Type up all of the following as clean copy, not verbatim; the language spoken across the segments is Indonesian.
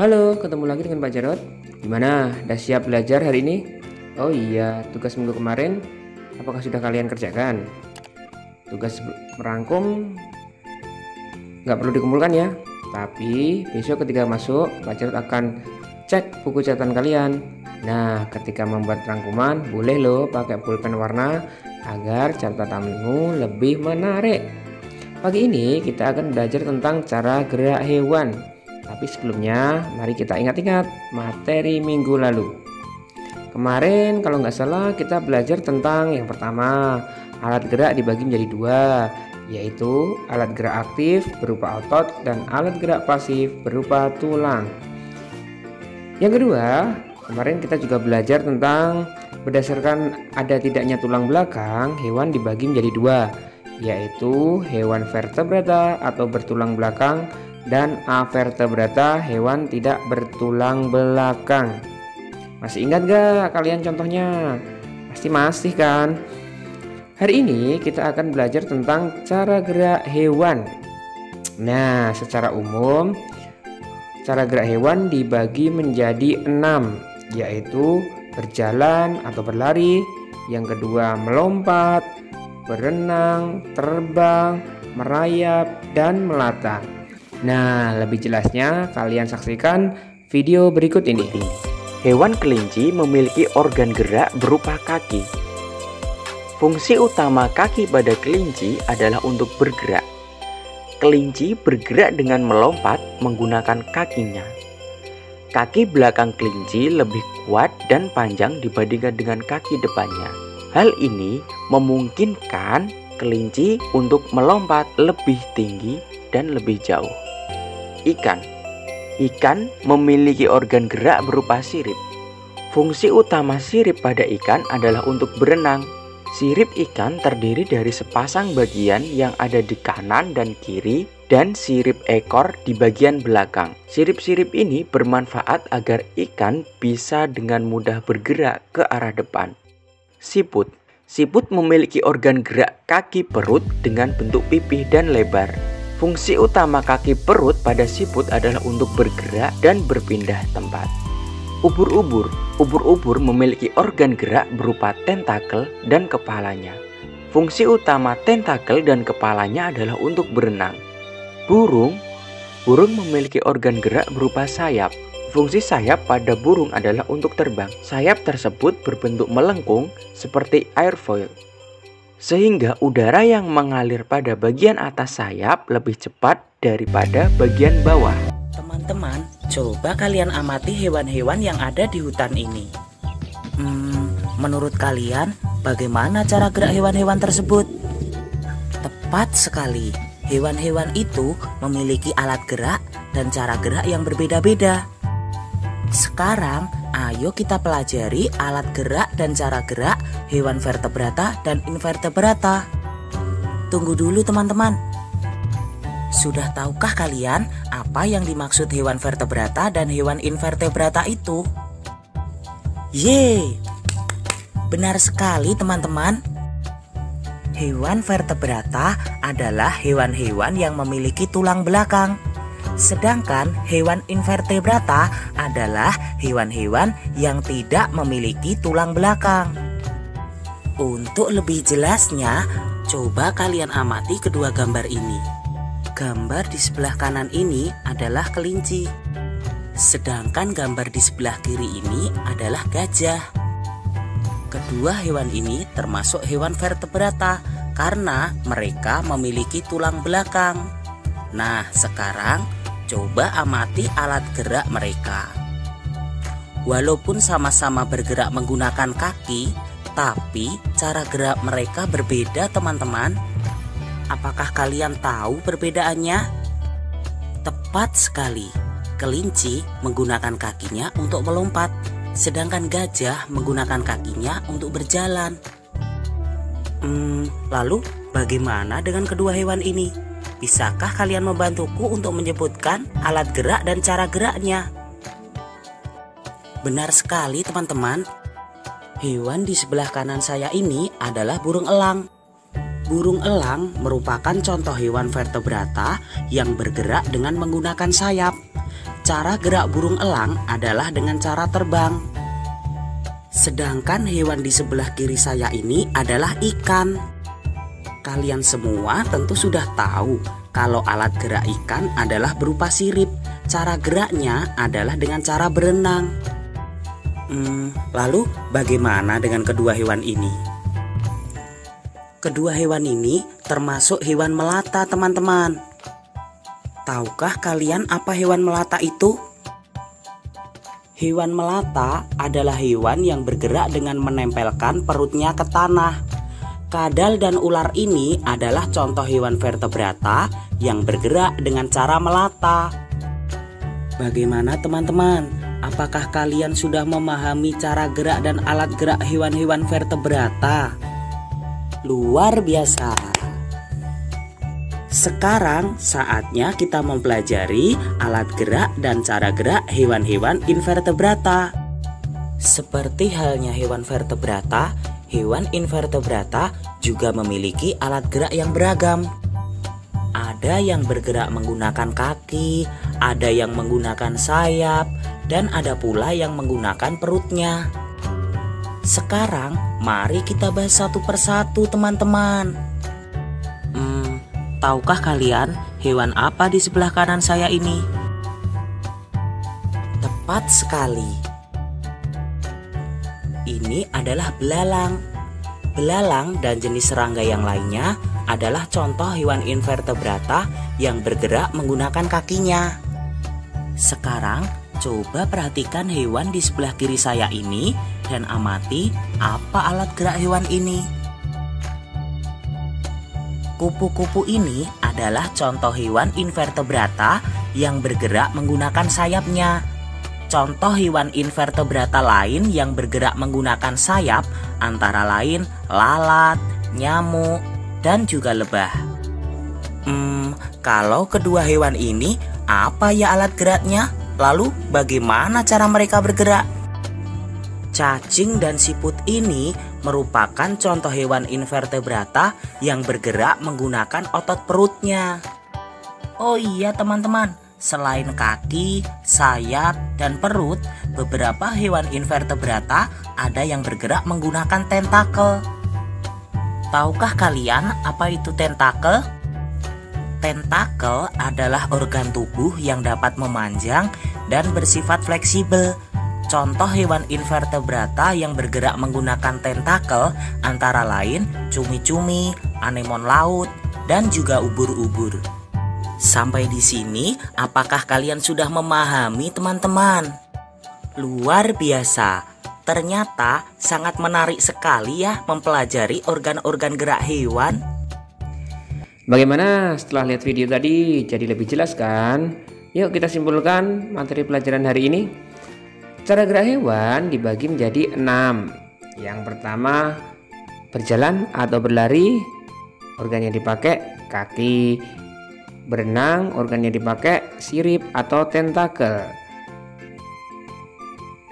Halo, ketemu lagi dengan Pak Jarot. Gimana? Udah siap belajar hari ini? Oh iya, tugas minggu kemarin apakah sudah kalian kerjakan? Tugas merangkum nggak perlu dikumpulkan ya. Tapi besok ketika masuk, Pak Jarot akan cek buku catatan kalian. Nah, ketika membuat rangkuman, boleh loh pakai pulpen warna agar catatanmu lebih menarik. Pagi ini kita akan belajar tentang cara gerak hewan. Tapi sebelumnya, mari kita ingat-ingat materi minggu lalu. Kemarin kalau nggak salah kita belajar tentang yang pertama, alat gerak dibagi menjadi dua, yaitu alat gerak aktif berupa otot dan alat gerak pasif berupa tulang. Yang kedua, kemarin kita juga belajar tentang berdasarkan ada tidaknya tulang belakang, hewan dibagi menjadi dua, yaitu hewan vertebrata atau bertulang belakang dan avertebrata, hewan tidak bertulang belakang. Masih ingat gak kalian contohnya? Pasti masih kan? Hari ini kita akan belajar tentang cara gerak hewan. Nah, secara umum cara gerak hewan dibagi menjadi 6, yaitu berjalan atau berlari, yang kedua melompat, berenang, terbang, merayap, dan melata. Nah, lebih jelasnya kalian saksikan video berikut ini. Hewan kelinci memiliki organ gerak berupa kaki. Fungsi utama kaki pada kelinci adalah untuk bergerak. Kelinci bergerak dengan melompat menggunakan kakinya. Kaki belakang kelinci lebih kuat dan panjang dibandingkan dengan kaki depannya. Hal ini memungkinkan kelinci untuk melompat lebih tinggi dan lebih jauh. Ikan memiliki organ gerak berupa sirip. Fungsi utama sirip pada ikan adalah untuk berenang. Sirip ikan terdiri dari sepasang bagian yang ada di kanan dan kiri dan sirip ekor di bagian belakang. Sirip-sirip ini bermanfaat agar ikan bisa dengan mudah bergerak ke arah depan. Siput memiliki organ gerak kaki perut dengan bentuk pipih dan lebar. Fungsi utama kaki perut pada siput adalah untuk bergerak dan berpindah tempat. Ubur-ubur memiliki organ gerak berupa tentakel dan kepalanya. Fungsi utama tentakel dan kepalanya adalah untuk berenang. Burung memiliki organ gerak berupa sayap. Fungsi sayap pada burung adalah untuk terbang. Sayap tersebut berbentuk melengkung seperti airfoil, sehingga udara yang mengalir pada bagian atas sayap lebih cepat daripada bagian bawah. Teman-teman, coba kalian amati hewan-hewan yang ada di hutan ini. Menurut kalian, bagaimana cara gerak hewan-hewan tersebut? Tepat sekali, hewan-hewan itu memiliki alat gerak dan cara gerak yang berbeda-beda. Sekarang, ayo kita pelajari alat gerak dan cara gerak hewan vertebrata dan invertebrata. Tunggu dulu teman-teman. Sudah tahukah kalian apa yang dimaksud hewan vertebrata dan hewan invertebrata itu? Yeay! Benar sekali teman-teman. Hewan vertebrata adalah hewan-hewan yang memiliki tulang belakang. Sedangkan hewan invertebrata adalah hewan-hewan yang tidak memiliki tulang belakang. Untuk lebih jelasnya, coba kalian amati kedua gambar ini. Gambar di sebelah kanan ini adalah kelinci, sedangkan gambar di sebelah kiri ini adalah gajah. Kedua hewan ini termasuk hewan vertebrata karena mereka memiliki tulang belakang. Nah, sekarang coba amati alat gerak mereka. Walaupun sama-sama bergerak menggunakan kaki, tapi cara gerak mereka berbeda teman-teman. Apakah kalian tahu perbedaannya? Tepat sekali, kelinci menggunakan kakinya untuk melompat, sedangkan gajah menggunakan kakinya untuk berjalan. Lalu bagaimana dengan kedua hewan ini? Bisakah kalian membantuku untuk menyebutkan alat gerak dan cara geraknya? Benar sekali teman-teman. Hewan di sebelah kanan saya ini adalah burung elang. Burung elang merupakan contoh hewan vertebrata yang bergerak dengan menggunakan sayap. Cara gerak burung elang adalah dengan cara terbang. Sedangkan hewan di sebelah kiri saya ini adalah ikan. Kalian semua tentu sudah tahu kalau alat gerak ikan adalah berupa sirip. Cara geraknya adalah dengan cara berenang. Lalu bagaimana dengan kedua hewan ini? Kedua hewan ini termasuk hewan melata, teman-teman. Tahukah kalian apa hewan melata itu? Hewan melata adalah hewan yang bergerak dengan menempelkan perutnya ke tanah. Kadal dan ular ini adalah contoh hewan vertebrata yang bergerak dengan cara melata. Bagaimana teman-teman? Apakah kalian sudah memahami cara gerak dan alat gerak hewan-hewan vertebrata? Luar biasa. Sekarang saatnya kita mempelajari alat gerak dan cara gerak hewan-hewan invertebrata. Seperti halnya hewan vertebrata, hewan invertebrata juga memiliki alat gerak yang beragam. Ada yang bergerak menggunakan kaki, ada yang menggunakan sayap, dan ada pula yang menggunakan perutnya. Sekarang mari kita bahas satu persatu, teman-teman. Tahukah kalian hewan apa di sebelah kanan saya ini? Tepat sekali. Ini adalah belalang. Belalang dan jenis serangga yang lainnya adalah contoh hewan invertebrata yang bergerak menggunakan kakinya. Sekarang coba perhatikan hewan di sebelah kiri saya ini dan amati apa alat gerak hewan ini. Kupu-kupu ini adalah contoh hewan invertebrata yang bergerak menggunakan sayapnya. Contoh hewan invertebrata lain yang bergerak menggunakan sayap antara lain lalat, nyamuk, dan juga lebah. Kalau kedua hewan ini, apa ya alat geraknya? Lalu bagaimana cara mereka bergerak? Cacing dan siput ini merupakan contoh hewan invertebrata yang bergerak menggunakan otot perutnya. Oh iya teman-teman, selain kaki, sayap, dan perut, beberapa hewan invertebrata ada yang bergerak menggunakan tentakel. Tahukah kalian apa itu tentakel? Tentakel adalah organ tubuh yang dapat memanjang dan bersifat fleksibel. Contoh hewan invertebrata yang bergerak menggunakan tentakel antara lain cumi-cumi, anemon laut, dan juga ubur-ubur. Sampai di sini, apakah kalian sudah memahami, teman-teman? Luar biasa. Ternyata sangat menarik sekali ya mempelajari organ-organ gerak hewan. Bagaimana setelah lihat video tadi? Jadi lebih jelas kan? Yuk kita simpulkan materi pelajaran hari ini. Cara gerak hewan dibagi menjadi 6. Yang pertama, berjalan atau berlari, organ yang dipakai kaki. Berenang, organ yang dipakai sirip atau tentakel.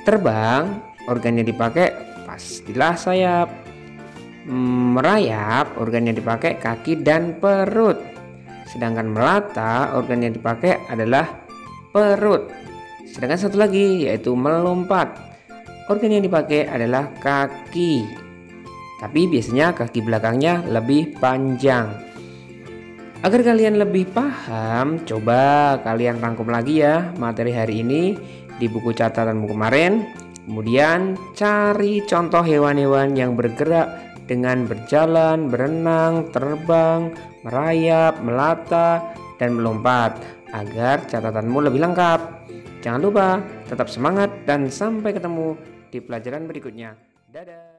Terbang, organ yang dipakai pastilah sayap. Merayap, organ yang dipakai kaki dan perut. Sedangkan melata, organ yang dipakai adalah perut. Sedangkan satu lagi yaitu melompat, organ yang dipakai adalah kaki. Tapi biasanya kaki belakangnya lebih panjang. Agar kalian lebih paham, coba kalian rangkum lagi ya materi hari ini di buku catatanmu kemarin. Kemudian cari contoh hewan-hewan yang bergerak dengan berjalan, berenang, terbang, merayap, melata, dan melompat agar catatanmu lebih lengkap. Jangan lupa tetap semangat dan sampai ketemu di pelajaran berikutnya. Dadah.